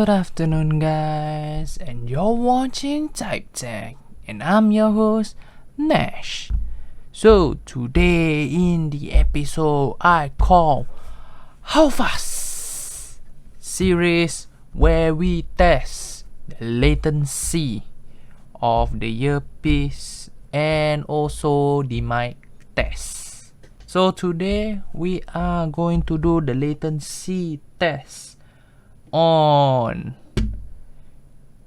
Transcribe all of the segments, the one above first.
Good afternoon, guys, and you're watching Type Tech, and I'm your host, Nash. So, today in the episode I call How Fast series, where we test the latency of the earpiece and also the mic test. So, today we are going to do the latency test on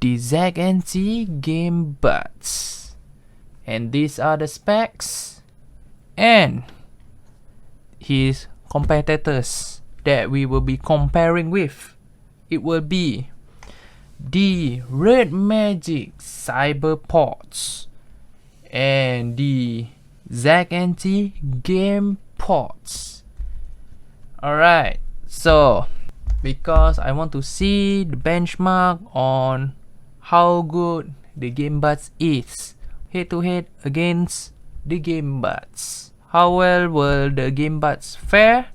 the ZNT Gamebuds, and these are the specs and his competitors that we will be comparing with. It will be the RedMagic Cyberpods and the ZNT Gamepods. Alright, so because I want to see the benchmark on how good the Gamebuds is head to head against the Gamebuds. How well will the Gamebuds fare?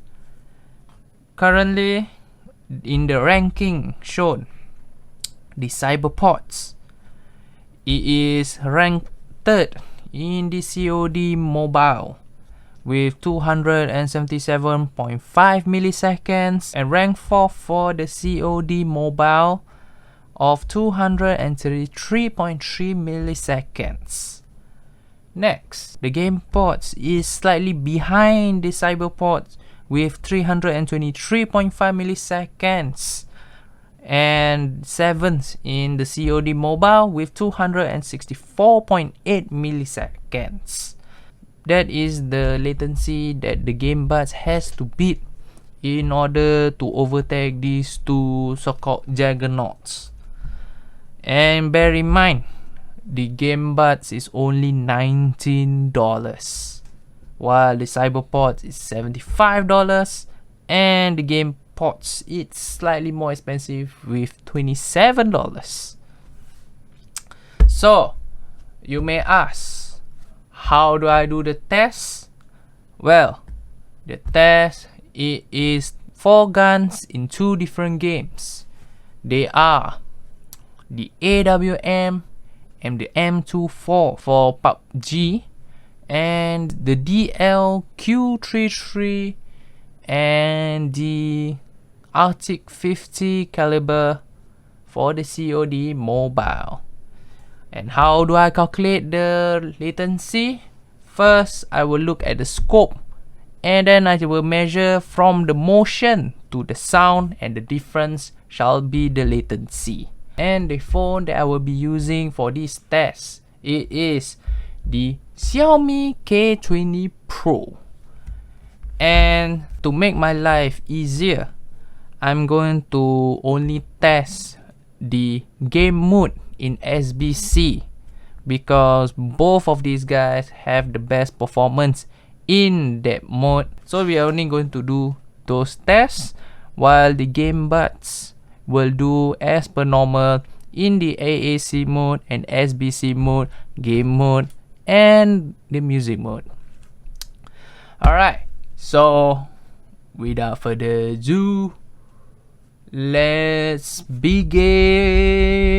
Currently, in the ranking shown, the Cyberpods, it is ranked third in the COD mobile with 277.5 milliseconds, and ranked 4th for the COD mobile of 233.3 milliseconds. Next, the Gamepods is slightly behind the Cyberpods with 323.5 milliseconds, and 7th in the COD mobile with 264.8 milliseconds. That is the latency that the Gamebuds has to beat in order to overtake these two so-called juggernauts. And bear in mind, the Gamebuds is only $19, while the Cyberpods is $75, and the Gamepods it's slightly more expensive with $27. So, you may ask, how do I do the test? Well, the test is 4 guns in 2 different games. They are the AWM and the M24 for PUBG, and the DLQ33 and the Arctic 50 caliber for the COD mobile. And how do I calculate the latency? First, I will look at the scope, and then I will measure from the motion to the sound, and the difference shall be the latency. And the phone that I will be using for this test, it is the Xiaomi K20 Pro. And to make my life easier, I'm going to only test the game mode in SBC, because both of these guys have the best performance in that mode. So we are only going to do those tests, while the Gamebuds will do as per normal in the AAC mode and SBC mode, game mode, and the music mode. Alright, so without further ado, let's begin.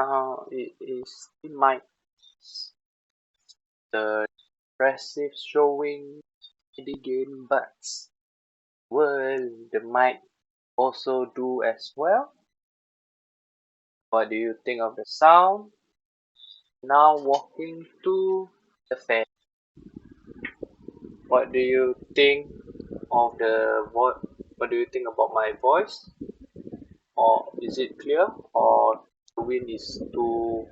now it is the mic. The impressive showing the game buds. Will the mic also do as well? What do you think of the sound? Now walking to the fan. What do you think of the what do you think about my voice? Or is it clear? Or the wind is too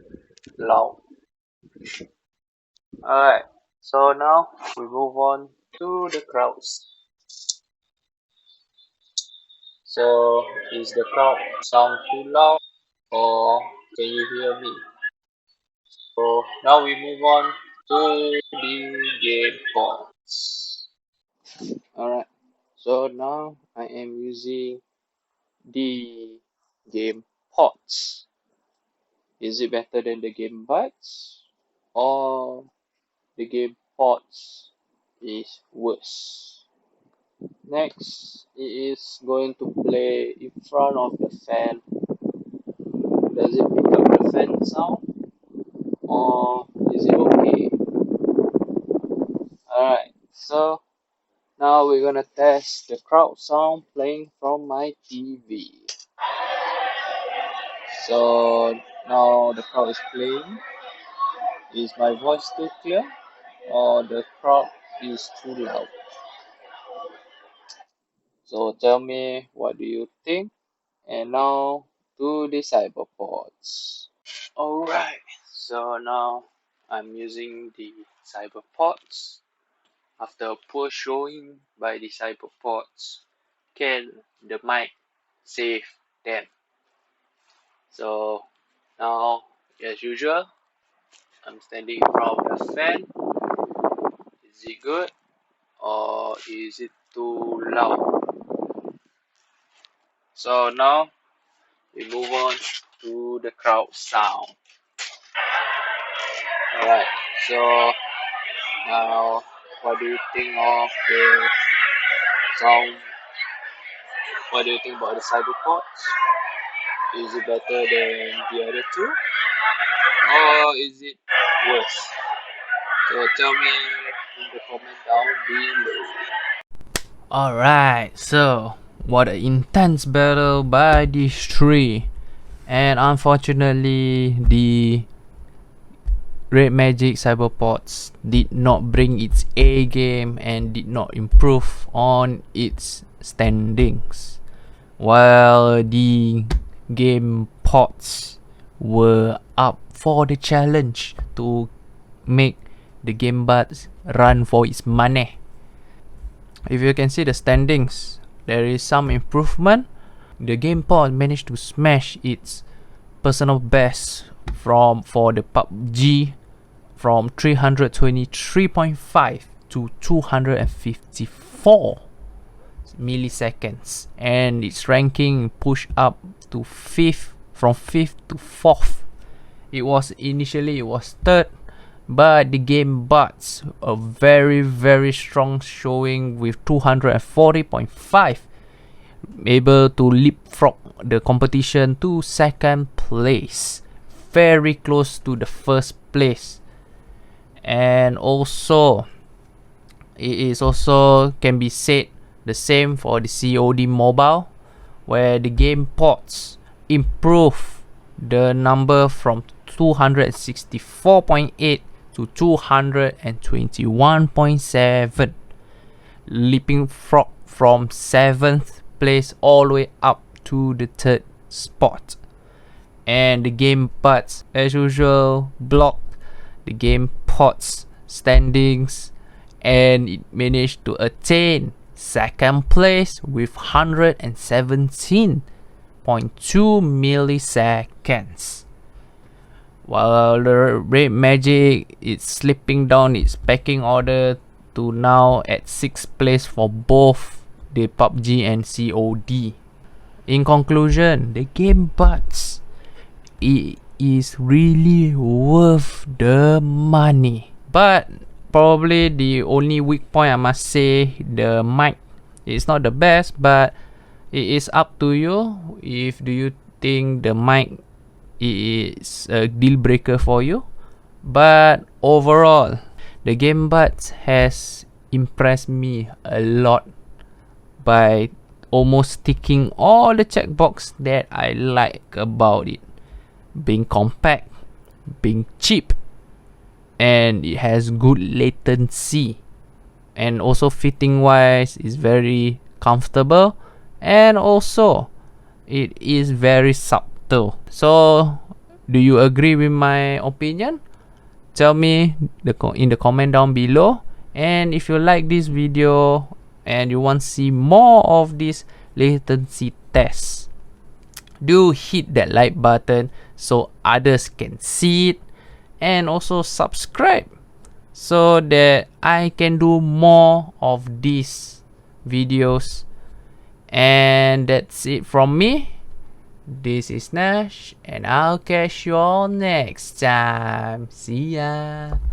loud? Alright, so now we move on to the crowds. So is the crowd sound too loud or can you hear me? So now we move on to the game pods. Alright, so now I am using the game pods. Is it better than the game buds or the game pods is worse? Next, it is going to play in front of the fan. Does it pick up the fan sound or is it okay? Alright, so now we're gonna test the crowd sound playing from my TV. So now the crowd is playing. Is my voice too clear or the crowd is too loud? So tell me, what do you think? And now to the cyberpods. Alright, so now I'm using the cyberpods. After a poor showing by the cyberpods, can the mic save them? So now, as usual, I'm standing in front of the fan. Is it good or is it too loud? So now we move on to the crowd sound. Alright, so now what do you think of the sound? What do you think about the cyberpods? Is it better than the other two or is it worse? So tell me in the comment down below. Alright, so what an intense battle by these three. And unfortunately, the RedMagic Cyberpods did not bring its A game and did not improve on its standings, while the Gamepods were up for the challenge to make the Gamebuds run for its money. If you can see the standings, there is some improvement. The Gamepod managed to smash its personal best for the PUBG from 323.5 to 254 milliseconds, and its ranking pushed up to 5th, from 5th to 4th. It was initially 3rd, but the Gamebuds, a very strong showing with 240.5, able to leapfrog the competition to 2nd place, very close to the 1st place. And also, it is also can be said the same for the COD mobile, where the Gamepods improve the number from 264.8 to 221.7, leaping frog from 7th place all the way up to the 3rd spot. And the Gamebuds, as usual, blocked the Gamepods standings, and it managed to attain 2nd place with 117.2 milliseconds. While the RedMagic is slipping down its pecking order to now at 6th place for both the PUBG and COD. In conclusion, the Gamebuds, it is really worth the money. But probably the only weak point, I must say, the mic. It's not the best, but it is up to you. If do you think the mic is a deal breaker for you. But overall, the Gamebuds has impressed me a lot by almost ticking all the checkbox that I like about it. Being compact, being cheap, and it has good latency, and also fitting wise is very comfortable, and also it is very subtle. So do you agree with my opinion? Tell me in the comment down below. And if you like this video and you want to see more of this latency tests, do hit that like button so others can see it, and also subscribe so that I can do more of these videos. And that's it from me. This is Nash, and I'll catch you all next time. See ya.